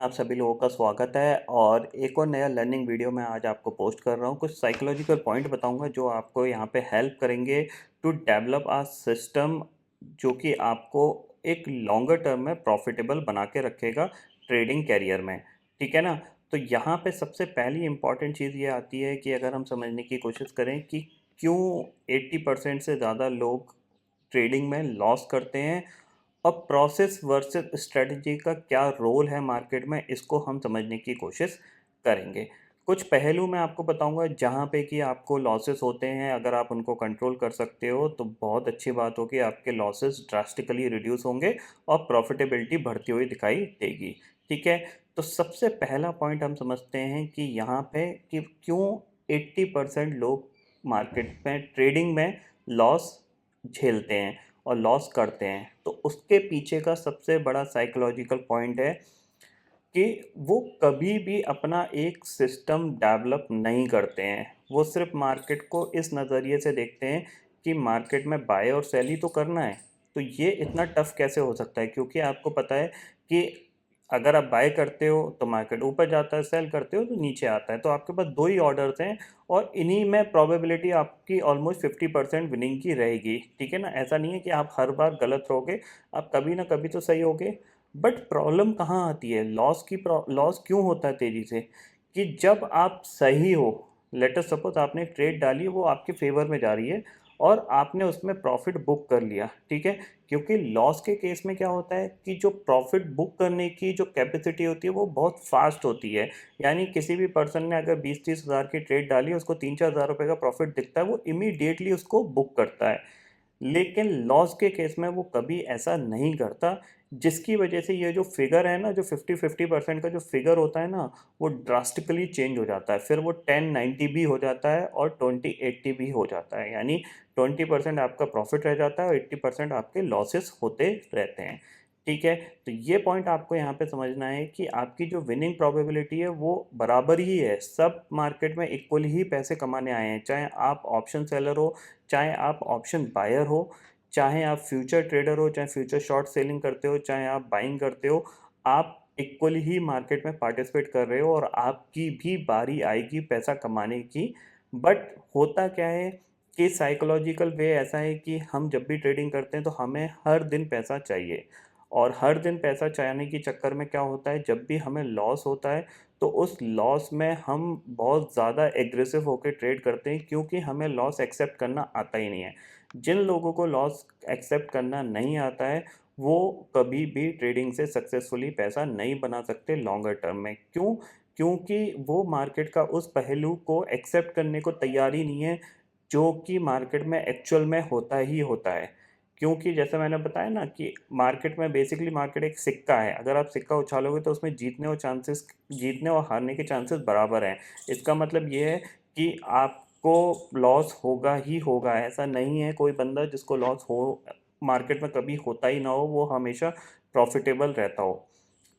आप सभी लोगों का स्वागत है और एक और नया लर्निंग वीडियो मैं आज आपको पोस्ट कर रहा हूँ। कुछ साइकोलॉजिकल पॉइंट बताऊँगा जो आपको यहाँ पे हेल्प करेंगे टू डेवलप अ सिस्टम जो कि आपको एक लॉन्गर टर्म में प्रॉफिटेबल बना के रखेगा ट्रेडिंग कैरियर में। ठीक है ना? तो यहाँ पे सबसे पहली इम्पॉर्टेंट चीज़ ये आती है कि अगर हम समझने की कोशिश करें कि क्यों 80% से ज़्यादा लोग ट्रेडिंग में लॉस करते हैं और प्रोसेस वर्सेस स्ट्रेटजी का क्या रोल है मार्केट में, इसको हम समझने की कोशिश करेंगे। कुछ पहलू मैं आपको बताऊंगा जहां पे कि आपको लॉसेस होते हैं, अगर आप उनको कंट्रोल कर सकते हो तो बहुत अच्छी बात होगी, आपके लॉसेस ड्रास्टिकली रिड्यूस होंगे और प्रॉफिटेबिलिटी बढ़ती हुई दिखाई देगी। ठीक है, तो सबसे पहला पॉइंट हम समझते हैं कि यहाँ पे कि क्यों 80% लोग मार्केट में ट्रेडिंग में लॉस झेलते हैं और लॉस करते हैं। तो उसके पीछे का सबसे बड़ा साइकोलॉजिकल पॉइंट है कि वो कभी भी अपना एक सिस्टम डेवलप नहीं करते हैं। वो सिर्फ मार्केट को इस नज़रिए से देखते हैं कि मार्केट में बाय और सेल ही तो करना है। तो ये इतना टफ कैसे हो सकता है, क्योंकि आपको पता है कि अगर आप बाय करते हो तो मार्केट ऊपर जाता है, सेल करते हो तो नीचे आता है, तो आपके पास दो ही ऑर्डर्स हैं और इन्हीं में प्रोबेबिलिटी आपकी ऑलमोस्ट 50% विनिंग की रहेगी। ठीक है ना? ऐसा नहीं है कि आप हर बार गलत रहोगे, आप कभी ना कभी तो सही होगे। बट प्रॉब्लम कहाँ आती है, लॉस क्यों होता है तेज़ी से, कि जब आप सही हो, लेट अस सपोज आपने एक ट्रेड डाली, वो आपके फेवर में जा रही है और आपने उसमें प्रॉफिट बुक कर लिया। ठीक है, क्योंकि लॉस के केस में क्या होता है कि जो प्रॉफिट बुक करने की जो कैपेसिटी होती है वो बहुत फास्ट होती है। यानी किसी भी पर्सन ने अगर 20-30 हज़ार की ट्रेड डाली, उसको 3-4 हज़ार रुपये का प्रॉफिट दिखता है, वो इमीडिएटली उसको बुक करता है। लेकिन लॉस के केस में वो कभी ऐसा नहीं करता, जिसकी वजह से ये जो फिगर है ना, जो 50-50% का जो फिगर होता है ना, वो ड्रास्टिकली चेंज हो जाता है। फिर वो 10-90 भी हो जाता है और 20-80 भी हो जाता है। यानी 20% आपका प्रॉफिट रह जाता है और 80% आपके लॉसेस होते रहते हैं। ठीक है, तो ये पॉइंट आपको यहाँ पे समझना है कि आपकी जो विनिंग प्रोबेबिलिटी है वो बराबर ही है। सब मार्केट में इक्वल ही पैसे कमाने आए हैं, चाहे आप ऑप्शन सेलर हो, चाहे आप ऑप्शन बायर हो, चाहे आप फ्यूचर ट्रेडर हो, चाहे फ्यूचर शॉर्ट सेलिंग करते हो, चाहे आप बाइंग करते हो, आप इक्वल ही मार्केट में पार्टिसिपेट कर रहे हो और आपकी भी बारी आएगी पैसा कमाने की। बट होता क्या है कि साइकोलॉजिकल वे ऐसा है कि हम जब भी ट्रेडिंग करते हैं तो हमें हर दिन पैसा चाहिए, और हर दिन पैसा चाहने के चक्कर में क्या होता है, जब भी हमें लॉस होता है तो उस लॉस में हम बहुत ज़्यादा एग्रेसिव होकर ट्रेड करते हैं, क्योंकि हमें लॉस एक्सेप्ट करना आता ही नहीं है। जिन लोगों को लॉस एक्सेप्ट करना नहीं आता है, वो कभी भी ट्रेडिंग से सक्सेसफुली पैसा नहीं बना सकते लॉन्गर टर्म में। क्यों? क्योंकि वो मार्केट का उस पहलू को एक्सेप्ट करने को तैयार ही नहीं है, जो कि मार्केट में एक्चुअल में होता ही होता है। क्योंकि जैसे मैंने बताया ना कि मार्केट में बेसिकली मार्केट एक सिक्का है, अगर आप सिक्का उछालोगे तो उसमें जीतने और हारने के चांसेस बराबर हैं। इसका मतलब ये है कि आपको लॉस होगा ही होगा, ऐसा नहीं है कोई बंदा जिसको लॉस हो, मार्केट में कभी होता ही ना हो, वो हमेशा प्रॉफिटेबल रहता हो।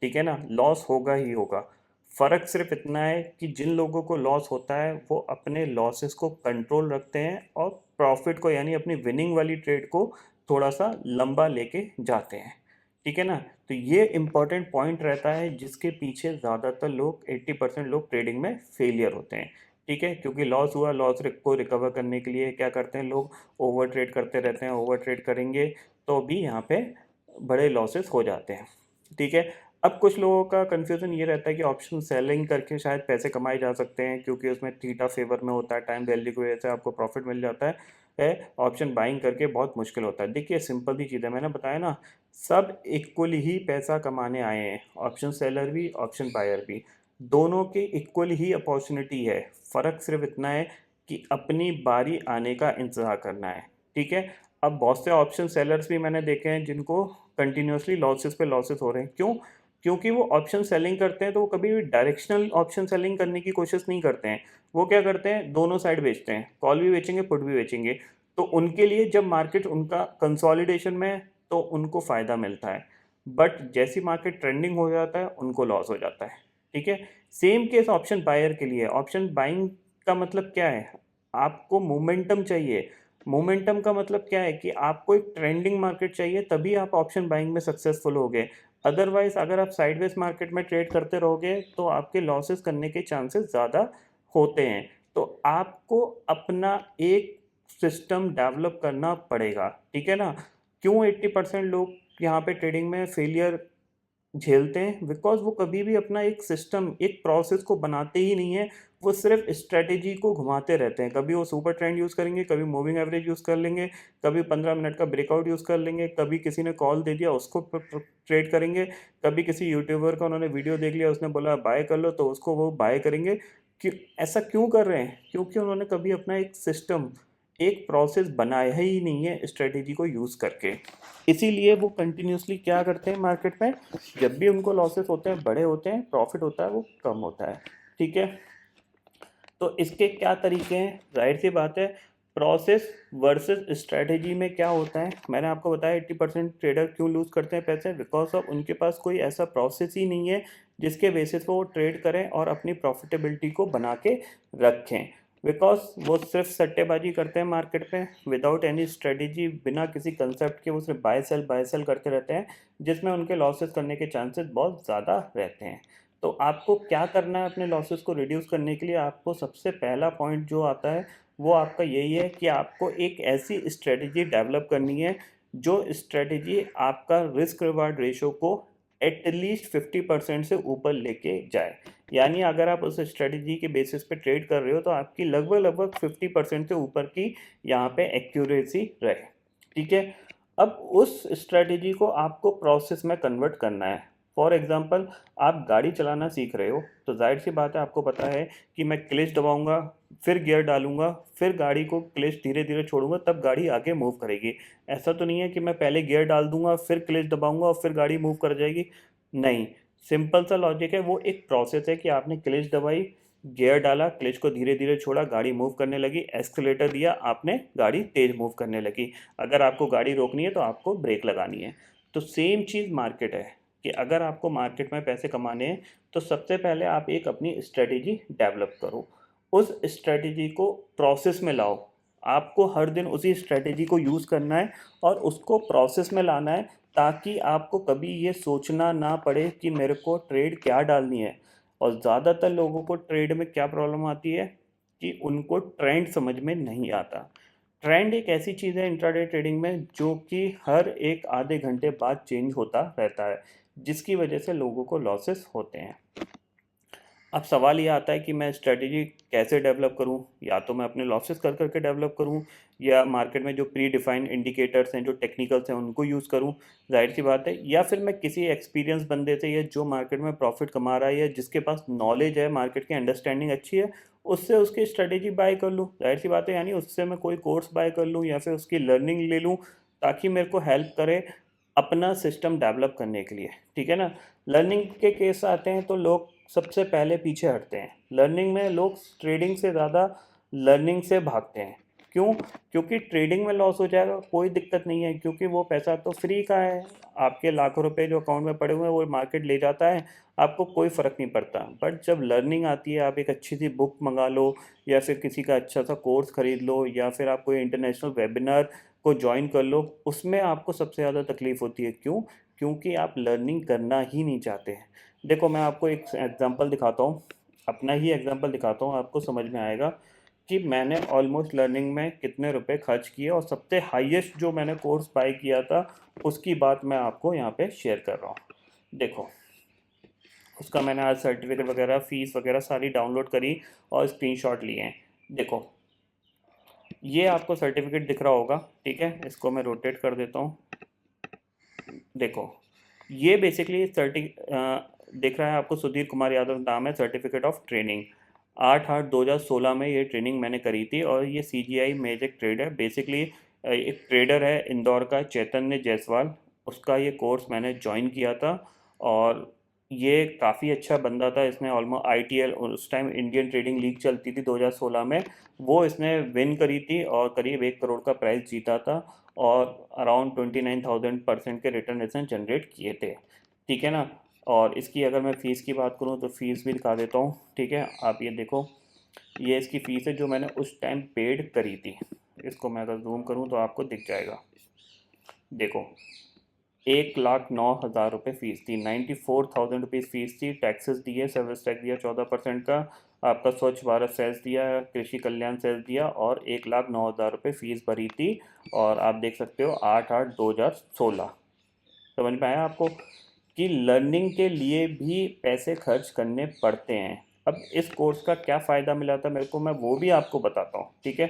ठीक है ना? लॉस होगा ही होगा। फ़र्क सिर्फ इतना है कि जिन लोगों को लॉस होता है वो अपने लॉसेस को कंट्रोल रखते हैं और प्रॉफिट को, यानी अपनी विनिंग वाली ट्रेड को थोड़ा सा लंबा लेके जाते हैं। ठीक है ना? तो ये इम्पॉर्टेंट पॉइंट रहता है जिसके पीछे ज़्यादातर लोग, 80% लोग ट्रेडिंग में फेलियर होते हैं। ठीक है, क्योंकि लॉस हुआ, को रिकवर करने के लिए क्या करते हैं लोग, ओवर ट्रेड करते रहते हैं। ओवर ट्रेड करेंगे तो भी यहाँ पे बड़े लॉसेस हो जाते हैं। ठीक है, अब कुछ लोगों का कन्फ्यूज़न ये रहता है कि ऑप्शन सेलिंग करके शायद पैसे कमाए जा सकते हैं, क्योंकि उसमें थीटा फेवर में होता है, टाइम वैल्यू की वजह से आपको प्रॉफिट मिल जाता है। ऑप्शन बाइंग करके बहुत मुश्किल होता है। देखिए सिंपल सी चीज़ है, मैंने बताया ना, सब इक्वल ही पैसा कमाने आए हैं, ऑप्शन सेलर भी, ऑप्शन बायर भी, दोनों की इक्वल ही अपॉर्चुनिटी है। फ़र्क सिर्फ इतना है कि अपनी बारी आने का इंतज़ार करना है। ठीक है, अब बहुत से ऑप्शन सेलर्स भी मैंने देखे हैं जिनको कंटिन्यूसली लॉसेस पे लॉसेस हो रहे हैं। क्यों? क्योंकि वो ऑप्शन सेलिंग करते हैं तो वो कभी भी डायरेक्शनल ऑप्शन सेलिंग करने की कोशिश नहीं करते हैं। वो क्या करते हैं, दोनों साइड बेचते हैं, कॉल भी बेचेंगे, पुट भी बेचेंगे। तो उनके लिए जब मार्केट उनका कंसोलिडेशन में है तो उनको फ़ायदा मिलता है, बट जैसी मार्केट ट्रेंडिंग हो जाता है उनको लॉस हो जाता है। ठीक है, सेम केस ऑप्शन बायर के लिए। ऑप्शन बाइंग का मतलब क्या है, आपको मोमेंटम चाहिए। मोमेंटम का मतलब क्या है कि आपको एक ट्रेंडिंग मार्केट चाहिए, तभी आप ऑप्शन बाइंग में सक्सेसफुल होगे। अदरवाइज़ अगर आप साइडवेज मार्केट में ट्रेड करते रहोगे तो आपके लॉसेस करने के चांसेस ज़्यादा होते हैं। तो आपको अपना एक सिस्टम डेवलप करना पड़ेगा, ठीक है ना? क्यों 80% लोग यहाँ पे ट्रेडिंग में फेलियर झेलते हैं? बिकॉज़ वो कभी भी अपना एक सिस्टम, एक प्रोसेस को बनाते ही नहीं हैं, वो सिर्फ़ स्ट्रैटेजी को घुमाते रहते हैं। कभी वो सुपर ट्रेंड यूज़ करेंगे, कभी मूविंग एवरेज यूज़ कर लेंगे, कभी 15 मिनट का ब्रेकआउट यूज़ कर लेंगे, कभी किसी ने कॉल दे दिया उसको ट्रेड करेंगे, कभी किसी यूट्यूबर का उन्होंने वीडियो देख लिया, उसने बोला बाय कर लो तो उसको वो बाय करेंगे। क्यों ऐसा क्यों कर रहे हैं? क्योंकि उन्होंने कभी अपना एक सिस्टम, एक प्रोसेस बनाया ही नहीं है स्ट्रैटेजी को यूज़ करके। इसीलिए वो कंटिन्यूअसली क्या करते हैं मार्केट में, जब भी उनको लॉसेस होते हैं, बड़े होते हैं, प्रॉफिट होता है वो कम होता है, ठीक है? तो इसके क्या तरीके हैं? ज़ाहिर सी बात है, प्रोसेस वर्सेस स्ट्रैटेजी में क्या होता है, मैंने आपको बताया 80% ट्रेडर क्यों लूज़ करते हैं पैसे, बिकॉज ऑफ उनके पास कोई ऐसा प्रोसेस ही नहीं है जिसके बेसिस पे वो ट्रेड करें और अपनी प्रॉफिटेबिलिटी को बना के रखें। बिकॉज वो सिर्फ सट्टेबाजी करते हैं मार्केट पे विदाउट एनी स्ट्रेटेजी, बिना किसी कंसेप्ट के वो सिर्फ बाय सेल करते रहते हैं, जिसमें उनके लॉसेस करने के चांसेस बहुत ज़्यादा रहते हैं। तो आपको क्या करना है अपने लॉसेस को रिड्यूस करने के लिए? आपको सबसे पहला पॉइंट जो आता है वो आपका यही है कि आपको एक ऐसी स्ट्रेटजी डेवलप करनी है जो स्ट्रेटजी आपका रिस्क रिवार्ड रेशो को एटलीस्ट 50% से ऊपर लेके जाए। यानी अगर आप उस स्ट्रेटजी के बेसिस पे ट्रेड कर रहे हो तो आपकी लगभग लगभग 50% से ऊपर की यहाँ पे एक्यूरेसी रहे, ठीक है? अब उस स्ट्रेटजी को आपको प्रोसेस में कन्वर्ट करना है। फॉर एग्जांपल, आप गाड़ी चलाना सीख रहे हो तो जाहिर सी बात है आपको पता है कि मैं क्लच दबाऊंगा, फिर गियर डालूंगा, फिर गाड़ी को क्लच धीरे धीरे छोड़ूंगा, तब गाड़ी आगे मूव करेगी। ऐसा तो नहीं है कि मैं पहले गियर डाल दूंगा, फिर क्लच दबाऊंगा और फिर गाड़ी मूव कर जाएगी। नहीं, सिंपल सा लॉजिक है, वो एक प्रोसेस है कि आपने क्लच दबाई, गियर डाला, क्लच को धीरे धीरे छोड़ा, गाड़ी मूव करने लगी, एक्सीलरेटर दिया आपने, गाड़ी तेज मूव करने लगी। अगर आपको गाड़ी रोकनी है तो आपको ब्रेक लगानी है। तो सेम चीज़ मार्केट है कि अगर आपको मार्केट में पैसे कमाने हैं तो सबसे पहले आप एक अपनी स्ट्रेटेजी डेवलप करो, उस स्ट्रेटेजी को प्रोसेस में लाओ। आपको हर दिन उसी स्ट्रेटेजी को यूज़ करना है और उसको प्रोसेस में लाना है, ताकि आपको कभी ये सोचना ना पड़े कि मेरे को ट्रेड क्या डालनी है। और ज़्यादातर लोगों को ट्रेड में क्या प्रॉब्लम आती है कि उनको ट्रेंड समझ में नहीं आता। ट्रेंड एक ऐसी चीज़ है इंट्राडे ट्रेडिंग में जो कि हर एक आधे घंटे बाद चेंज होता रहता है, जिसकी वजह से लोगों को लॉसेस होते हैं। अब सवाल ये आता है कि मैं स्ट्रेटेजी कैसे डेवलप करूं? या तो मैं अपने लॉसेस कर करके डेवलप करूं, या मार्केट में जो प्री डिफाइंड इंडिकेटर्स हैं, जो टेक्निकल्स हैं, उनको यूज़ करूं। जाहिर सी बात है, या फिर मैं किसी एक्सपीरियंस बंदे से, या जो मार्केट में प्रॉफिट कमा रहा है या जिसके पास नॉलेज है, मार्केट की अंडरस्टैंडिंग अच्छी है, उससे उसकी स्ट्रेटेजी बाय कर लूँ। जाहिर सी बात है, यानी उससे मैं कोई कोर्स बाय कर लूँ या फिर उसकी लर्निंग ले लूँ, ताकि मेरे को हेल्प करे अपना सिस्टम डेवलप करने के लिए, ठीक है ना? लर्निंग के केस आते हैं तो लोग सबसे पहले पीछे हटते हैं। लर्निंग में लोग ट्रेडिंग से ज़्यादा लर्निंग से भागते हैं। क्यों? क्योंकि ट्रेडिंग में लॉस हो जाएगा कोई दिक्कत नहीं है, क्योंकि वो पैसा तो फ्री का है। आपके लाखों रुपए जो अकाउंट में पड़े हुए हैं वो मार्केट ले जाता है, आपको कोई फ़र्क नहीं पड़ता। बट जब लर्निंग आती है, आप एक अच्छी सी बुक मंगा लो, या फिर किसी का अच्छा सा कोर्स ख़रीद लो, या फिर आप कोई इंटरनेशनल वेबिनार को ज्वाइन कर लो, उसमें आपको सबसे ज़्यादा तकलीफ़ होती है। क्यों? क्योंकि आप लर्निंग करना ही नहीं चाहते हैं। देखो, मैं आपको एक एग्जांपल दिखाता हूँ, अपना ही एग्जांपल दिखाता हूँ, आपको समझ में आएगा कि मैंने ऑलमोस्ट लर्निंग में कितने रुपए खर्च किए, और सबसे हाईएस्ट जो मैंने कोर्स बाय किया था उसकी बात मैं आपको यहाँ पे शेयर कर रहा हूँ। देखो, उसका मैंने आज सर्टिफिकेट वगैरह, फ़ीस वगैरह सारी डाउनलोड करी और स्क्रीनशॉट लिए हैं। देखो, ये आपको सर्टिफिकेट दिख रहा होगा, ठीक है? इसको मैं रोटेट कर देता हूँ। देखो, ये बेसिकली दिख रहा है आपको, सुधीर कुमार यादव नाम है, सर्टिफिकेट ऑफ ट्रेनिंग। 8/8/2016 में ये ट्रेनिंग मैंने करी थी, और ये CGI मैजिक ट्रेड है। बेसिकली एक ट्रेडर है इंदौर का, चैतन्य जायसवाल, उसका ये कोर्स मैंने ज्वाइन किया था। और ये काफ़ी अच्छा बंदा था, इसने ऑलमोस्ट ITL, उस टाइम इंडियन ट्रेडिंग लीग चलती थी 2016 में, वो इसने विन करी थी और करीब 1 करोड़ का प्राइज़ जीता था, और अराउंड 29,000% के रिटर्न इसने जनरेट किए थे, ठीक है ना? और इसकी अगर मैं फ़ीस की बात करूँ तो फ़ीस भी दिखा देता हूँ, ठीक है? आप ये देखो, ये इसकी फ़ीस है जो मैंने उस टाइम पेड करी थी। इसको मैं अगर जूम करूँ तो आपको दिख जाएगा। देखो, 1,09,000 रुपये फ़ीस थी, 94,000 रुपीज़ फ़ीस थी। टैक्सेस दिए, सर्विस टैक्स दिया 14% का, आपका स्वच्छ भारत सेस दिया, कृषि कल्याण सेस दिया, और 1,09,000 रुपये फ़ीस भरी थी। और आप देख सकते हो 8/8/2016। समझ में आया आपको कि लर्निंग के लिए भी पैसे खर्च करने पड़ते हैं। अब इस कोर्स का क्या फ़ायदा मिला था मेरे को, मैं वो भी आपको बताता हूँ, ठीक है।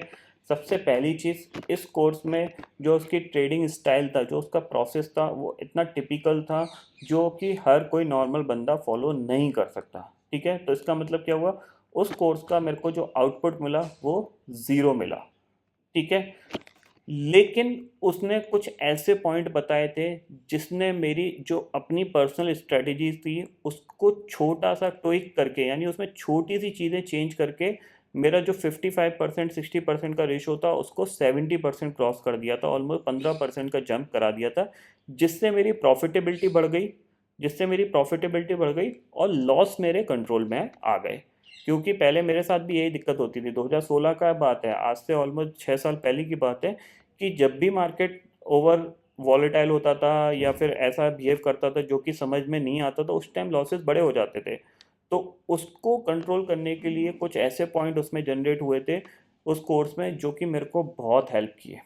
सबसे पहली चीज़, इस कोर्स में जो उसकी ट्रेडिंग स्टाइल था, जो उसका प्रोसेस था, वो इतना टिपिकल था जो कि हर कोई नॉर्मल बंदा फॉलो नहीं कर सकता, ठीक है। तो इसका मतलब क्या हुआ, उस कोर्स का मेरे को जो आउटपुट मिला वो ज़ीरो मिला, ठीक है। लेकिन उसने कुछ ऐसे पॉइंट बताए थे जिसने मेरी जो अपनी पर्सनल स्ट्रेटजीज थी उसको छोटा सा ट्विक करके, यानी उसमें छोटी सी चीज़ें चेंज करके मेरा जो 55% 60% का रेशो था उसको 70% क्रॉस कर दिया था। ऑलमोस्ट 15% का जंप करा दिया था, जिससे मेरी प्रॉफिटेबिलिटी बढ़ गई, और लॉस मेरे कंट्रोल में आ गए। क्योंकि पहले मेरे साथ भी यही दिक्कत होती थी। 2016 का बात है, आज से ऑलमोस्ट 6 साल पहले की बात है, कि जब भी मार्केट ओवर वॉलेटाइल होता था या फिर ऐसा बिहेव करता था जो कि समझ में नहीं आता था, उस टाइम लॉसेस बड़े हो जाते थे। तो उसको कंट्रोल करने के लिए कुछ ऐसे पॉइंट उसमें जनरेट हुए थे उस कोर्स में, जो कि मेरे को बहुत हेल्प किए।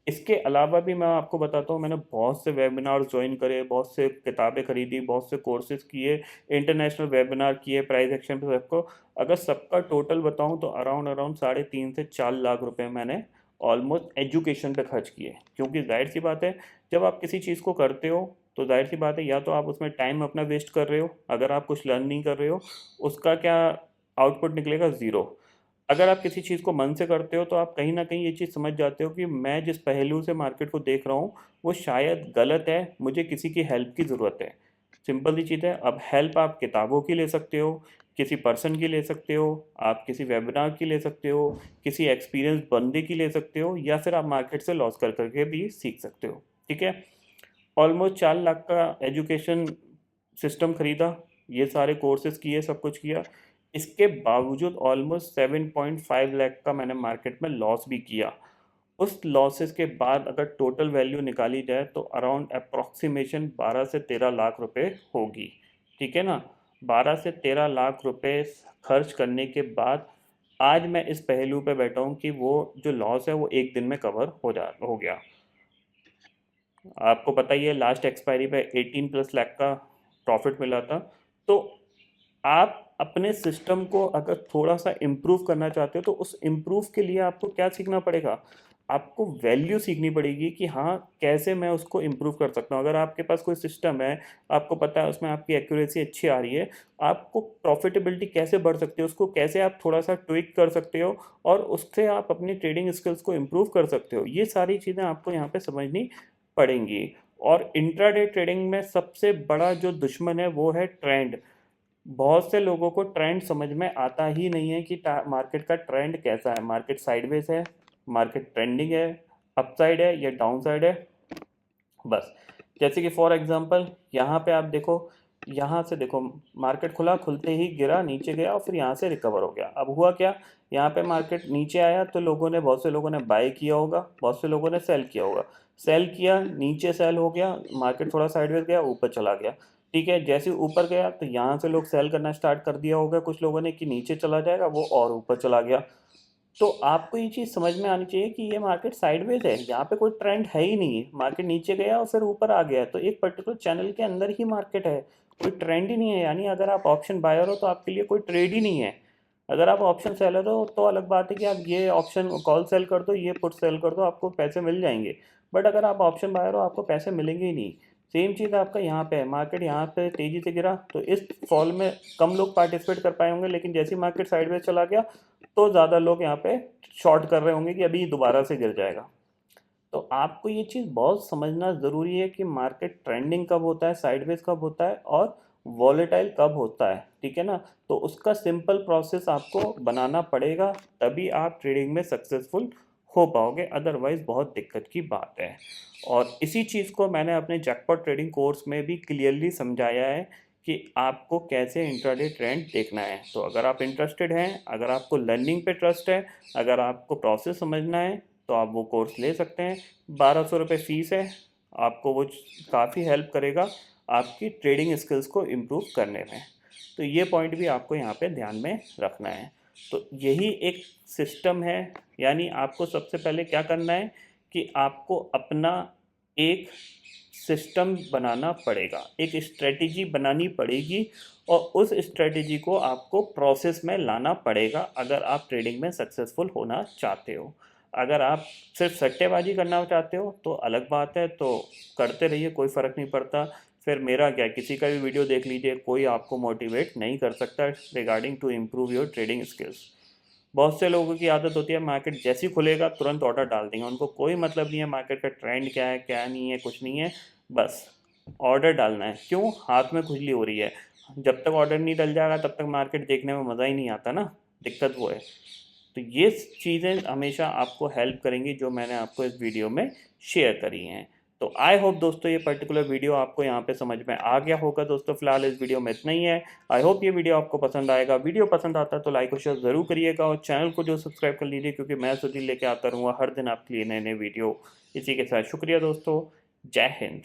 इसके अलावा भी मैं आपको बताता हूँ, मैंने बहुत से वेबिनार ज्वाइन करे, बहुत से किताबें खरीदी, बहुत से कोर्सेज किए, इंटरनेशनल वेबिनार किए, प्राइज एक्शन पे सबको। अगर सबका टोटल बताऊँ तो अराउंड अराउंड 3.5 से 4 लाख रुपए मैंने ऑलमोस्ट एजुकेशन पे खर्च किए। क्योंकि जाहिर सी बात है, जब आप किसी चीज़ को करते हो तो जाहिर सी बात है, या तो आप उसमें टाइम अपना वेस्ट कर रहे हो, अगर आप कुछ लर्न नहीं कर रहे हो उसका क्या आउटपुट निकलेगा, ज़ीरो। अगर आप किसी चीज़ को मन से करते हो तो आप कहीं ना कहीं ये चीज़ समझ जाते हो कि मैं जिस पहलू से मार्केट को देख रहा हूँ वो शायद गलत है, मुझे किसी की हेल्प की ज़रूरत है। सिंपल सी चीज़ है। अब हेल्प आप किताबों की ले सकते हो, किसी पर्सन की ले सकते हो, आप किसी वेबिनार की ले सकते हो, किसी एक्सपीरियंस बंदे की ले सकते हो, या फिर आप मार्केट से लॉस कर करके भी सीख सकते हो, ठीक है। ऑलमोस्ट 4 लाख का एजुकेशन सिस्टम खरीदा, ये सारे कोर्सेज किए, सब कुछ किया। इसके बावजूद ऑलमोस्ट 7.5 लाख का मैंने मार्केट में लॉस भी किया। उस लॉसेस के बाद अगर टोटल वैल्यू निकाली जाए तो अराउंड अप्रॉक्सीमेशन 12 से 13 लाख रुपए होगी, ठीक है ना। 12 से 13 लाख रुपए खर्च करने के बाद आज मैं इस पहलू पे बैठा हूँ कि वो जो लॉस है वो एक दिन में कवर हो गया। आपको पता ही है, लास्ट एक्सपायरी पे 18+ लाख का प्रॉफिट मिला था। तो आप अपने सिस्टम को अगर थोड़ा सा इम्प्रूव करना चाहते हो तो उस इम्प्रूव के लिए आपको क्या सीखना पड़ेगा, आपको वैल्यू सीखनी पड़ेगी कि हाँ कैसे मैं उसको इम्प्रूव कर सकता हूँ। अगर आपके पास कोई सिस्टम है, आपको पता है उसमें आपकी एक्यूरेसी अच्छी आ रही है, आपको प्रॉफिटेबिलिटी कैसे बढ़ सकती है, उसको कैसे आप थोड़ा सा ट्विक कर सकते हो और उससे आप अपनी ट्रेडिंग स्किल्स को इम्प्रूव कर सकते हो, ये सारी चीज़ें आपको यहाँ पे समझनी पड़ेंगी। और इंट्राडे ट्रेडिंग में सबसे बड़ा जो दुश्मन है वो है ट्रेंड। बहुत से लोगों को ट्रेंड समझ में आता ही नहीं है कि मार्केट का ट्रेंड कैसा है, मार्केट साइडवेज है, मार्केट ट्रेंडिंग है, अपसाइड है या डाउन साइड है, बस। जैसे कि फॉर एग्जांपल यहाँ पे आप देखो, यहाँ से देखो, मार्केट खुला, खुलते ही गिरा, नीचे गया और फिर यहाँ से रिकवर हो गया। अब हुआ क्या, यहाँ पे मार्केट नीचे आया तो बहुत से लोगों ने बाय किया होगा, बहुत से लोगों ने सेल किया होगा। सेल किया, नीचे सेल हो गया, मार्केट थोड़ा साइडवेज गया, ऊपर चला गया, ठीक है। जैसे ऊपर गया तो यहाँ से लोग सेल करना स्टार्ट कर दिया होगा कुछ लोगों ने कि नीचे चला जाएगा, वो और ऊपर चला गया। तो आपको ये चीज़ समझ में आनी चाहिए कि ये मार्केट साइडवेज है, यहाँ पे कोई ट्रेंड है ही नहीं। मार्केट नीचे गया और फिर ऊपर आ गया, तो एक पर्टिकुलर चैनल के अंदर ही मार्केट है, कोई ट्रेंड ही नहीं है। यानी अगर आप ऑप्शन बायर हो तो आपके लिए कोई ट्रेड ही नहीं है। अगर आप ऑप्शन सेलर हो तो अलग बात है कि आप ये ऑप्शन कॉल सेल कर दो, ये पुट सेल कर दो, आपको पैसे मिल जाएंगे। बट अगर आप ऑप्शन बायर हो आपको पैसे मिलेंगे ही नहीं। सेम चीज़ आपका यहाँ पे है, मार्केट यहाँ पे तेज़ी से गिरा तो इस फॉल में कम लोग पार्टिसिपेट कर पाए होंगे, लेकिन जैसे ही मार्केट साइडवेज चला गया तो ज़्यादा लोग यहाँ पे शॉर्ट कर रहे होंगे कि अभी दोबारा से गिर जाएगा। तो आपको ये चीज़ बहुत समझना ज़रूरी है कि मार्केट ट्रेंडिंग कब होता है, साइडवेज कब होता है और वॉलेटाइल कब होता है, ठीक है ना। तो उसका सिंपल प्रोसेस आपको बनाना पड़ेगा, तभी आप ट्रेडिंग में सक्सेसफुल हो पाओगे, अदरवाइज बहुत दिक्कत की बात है। और इसी चीज़ को मैंने अपने जैकपॉट ट्रेडिंग कोर्स में भी क्लियरली समझाया है कि आपको कैसे इंट्राडे ट्रेंड देखना है। तो अगर आप इंटरेस्टेड हैं, अगर आपको लर्निंग पे ट्रस्ट है, अगर आपको प्रोसेस समझना है, तो आप वो कोर्स ले सकते हैं। 1200 रुपये फ़ीस है, आपको वो काफ़ी हेल्प करेगा आपकी ट्रेडिंग स्किल्स को इम्प्रूव करने में। तो ये पॉइंट भी आपको यहाँ पे ध्यान में रखना है। तो यही एक सिस्टम है, यानी आपको सबसे पहले क्या करना है कि आपको अपना एक सिस्टम बनाना पड़ेगा, एक स्ट्रेटेजी बनानी पड़ेगी और उस स्ट्रेटेजी को आपको प्रोसेस में लाना पड़ेगा अगर आप ट्रेडिंग में सक्सेसफुल होना चाहते हो। अगर आप सिर्फ सट्टेबाजी करना चाहते हो तो अलग बात है, तो करते रहिए, कोई फ़र्क नहीं पड़ता। फिर मेरा क्या, किसी का भी वीडियो देख लीजिए, कोई आपको मोटिवेट नहीं कर सकता regarding to improve your trading skills. बहुत से लोगों की आदत होती है मार्केट जैसे ही खुलेगा तुरंत ऑर्डर डाल देंगे, उनको कोई मतलब नहीं है मार्केट का ट्रेंड क्या है क्या नहीं है, कुछ नहीं है, बस ऑर्डर डालना है। क्यों? हाथ में खुजली हो रही है। जब तक ऑर्डर नहीं डल जाएगा तब तक मार्केट देखने में मज़ा ही नहीं आता ना, दिक्कत वो है। तो ये चीज़ें हमेशा आपको हेल्प करेंगी जो मैंने आपको इस वीडियो में शेयर करी हैं। तो आई होप दोस्तों ये पर्टिकुलर वीडियो आपको यहाँ पे समझ में आ गया होगा। दोस्तों फिलहाल इस वीडियो में इतना ही है। आई होप ये वीडियो आपको पसंद आएगा। वीडियो पसंद आता है तो लाइक और शेयर ज़रूर करिएगा और चैनल को जो सब्सक्राइब कर लीजिए, क्योंकि मैं सुधीर लेके आता रहूँगा हर दिन आपके लिए नए नए वीडियो। इसी के साथ शुक्रिया दोस्तों, जय हिंद।